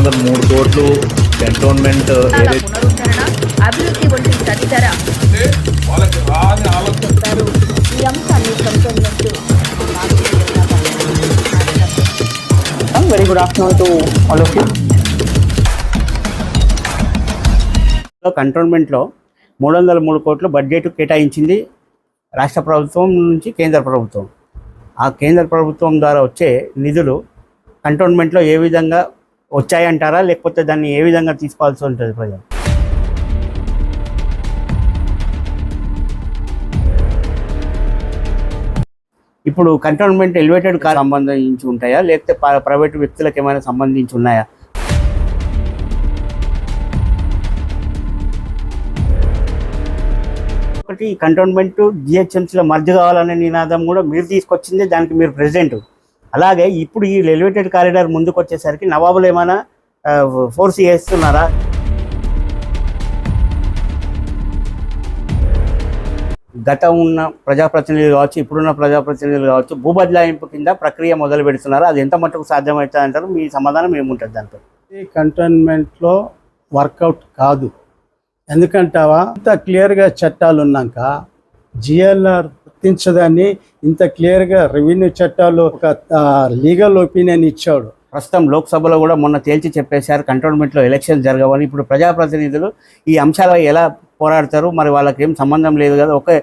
303 cantonment పునరుద్ధరణ అభివృద్ధి వంటి తదితర చెప్పారు. ఈ అంశాన్ని cantonment very good afternoon to all of you. కంటోన్మెంట్లో 303 కోట్లు బడ్జెట్ కేటాయించింది రాష్ట్ర ప్రభుత్వం నుంచి కేంద్ర ప్రభుత్వం. ఆ కేంద్ర ప్రభుత్వం ద్వారా వచ్చే నిధులు కంటోన్మెంట్లో ఏ విధంగా వచ్చాయంటారా, లేకపోతే దాన్ని ఏ విధంగా తీసుకోవాల్సి ఉంటుంది ప్రజలు? ఇప్పుడు కంటోన్మెంట్ ఎలివేటెడ్ కార్ సంబంధించి ఉంటాయా, లేకపోతే ప్రైవేటు వ్యక్తులకు ఏమైనా సంబంధించి ఉన్నాయా? ఒకటి కంటోన్మెంట్ జిహెచ్ఎంసీలో మర్జ్ కావాలనే నినాదం కూడా మీరు తీసుకొచ్చింది, దానికి మీరు ప్రెసిడెంట్. అలాగే ఇప్పుడు ఈ ఎలివేటెడ్ కారిడార్ ముందుకు వచ్చేసరికి నవాబులు ఏమైనా ఫోర్స్ చేస్తున్నారా? గతం ఉన్న ప్రజాప్రతినిధులు కావచ్చు, ఇప్పుడున్న ప్రజాప్రతినిధులు కావచ్చు, భూబదలాయింపు కింద ప్రక్రియ మొదలు పెడుతున్నారు. అది ఎంత మట్టుకు సాధ్యమవుతుంది అంటారు? మీ సమాధానం ఏముంటుంది దాంట్లో? ఈ కంటోన్మెంట్లో వర్కౌట్ కాదు. ఎందుకంటావా, ఇంత క్లియర్గా చట్టాలు ఉన్నాక జిఎల్ఆర్ వర్తించదని ఇంత క్లియర్గా రెవెన్యూ చట్టాలు ఒక లీగల్ ఒపీనియన్ ఇచ్చాడు. ప్రస్తుతం లోక్సభలో కూడా మొన్న తేల్చి చెప్పేశారు కంటోన్మెంట్లో ఎలక్షన్ జరగవని. ఇప్పుడు ప్రజాప్రతినిధులు ఈ అంశాలు ఎలా పోరాడతారు? మరి వాళ్ళకి ఏం సంబంధం లేదు కదా, ఒకే